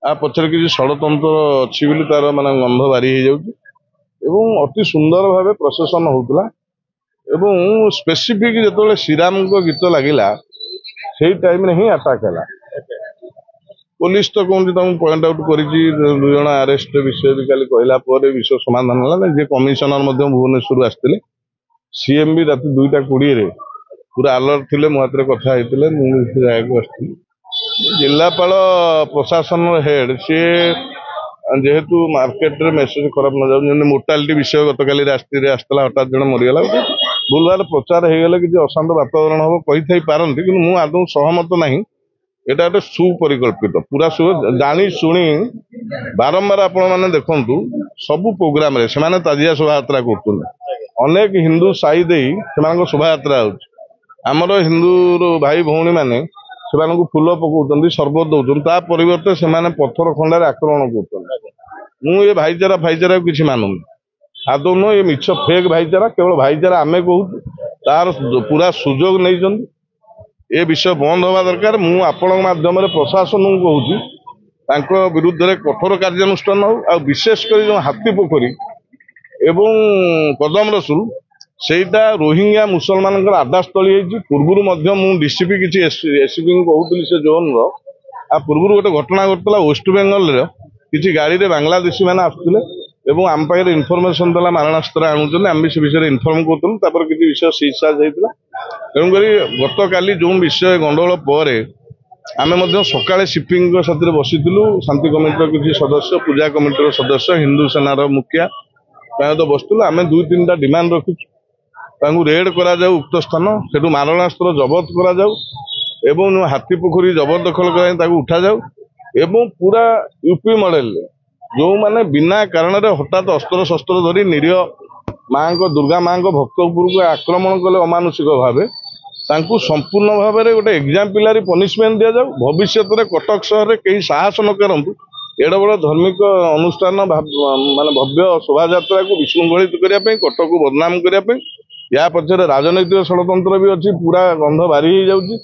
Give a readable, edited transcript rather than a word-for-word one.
आ पचर किसी षड़तंत्र अच्छी बोली तार माने गंध बारी हो जाउची एवं अति सुंदर भाव प्रशासन होउतला एवं स्पेसिफिक जो श्रीराम को गीत लगिला से टाइम ही अटैक है। पुलिस तो कौन पॉइंट आउट कर दुई जन आरेस्ट विषय भी काली कहला विषय समाधान है जे कमिशनर भुवनेश्वर आसते सीएम भी रात 2:20 पूरा अलर्ट थे मो हाथ कथा मुझे जिलापाल प्रशासन हेड सी जेहेतु मार्केट रे मेसेज खराब न जाऊँ मोर्टालिटी विषय गत काली रास्ते आसला हठात जन मरीगला भूलभाल प्रचार हो गले कि अशांत वातावरण हम कही पारती कि मुझे आदौ सहमत ना एटा गोटे सुपरिकल्पित पूरा जानी शुणी बारंबार आपण मैंने देखु सबू प्रोग्राम रे से ताजिया शोभा यात्रा कर अनेक हिंदू साई दे शोभा यात्रा होमर हिंदू भाई भौणी मैंने से फूल पकाउं सरबत दौरान ता परिवर्ते से पत्थर खंडार आक्रमण कर भाईचारा फाईचारा किसी मानुनी आदौ नुह ये मिछ फेक भाईचारा केवल भाईचारा आमे कहूँ तार पूरा सुजोग नहीं ये विषय बंद हवा दरकार मु आपण माध्यम प्रशासन को कहूँ विरुद्ध में कठोर कार्यानुष्ठान हो विशेषकर जो हाथी पोखरी एवं कदम रसुल सेटा रोहिंग्या मुसलमान आदास्थली पूर्व डीसीपी किसी एसपी कहूली से जोन पूर्व गोटे घटना घटला वेस्ट बेंगल किसी गाड़ी रे बांग्लादेशी मैंने आसुले एवं आम पाखे इनफर्मेशन देला मारणास्त्र आणुचंदी आम भी से विषय इनफर्म करूँ किसी विषय सीजसाज होता तेणुक गत काली जो विषय गंडगोल पर आम सकाଳେ सिपिंग साथ बसीलु शांति कमिटर किसी सदस्य पूजा कमिटर सदस्य हिंदू सेनार मुखिया प्रायतः बसलु आम 2-3टा डिमांड रखीचु रेड करा जाऊ उक्त स्थान से मारणास्त्र जबत करा जाऊ एवं हाथी पोखरी जबरदखल कर उठा जाऊ एवं पूरा यूपी मॉडल जो माने बिना कारण हठात अस्त्र शस्त्र धरी निरीह माँ दुर्गा माँ भक्त उपरको आक्रमण कले अमानुषिक भाव संपूर्ण भाव में गोटे एग्जाम्पलारी पनिशमेंट दि जाऊ भविष्य में कटक सहर में कहीं साहस न करूँ एड बड़ धार्मिक अनुष्ठान माने भव्य शोभा यात्रा को विशृंखलित करने कटक को बदनाम करने या पछरे राजनैतिक षड़तंत्र भी अच्छी पूरा गंध बारी हो जाऊँगी।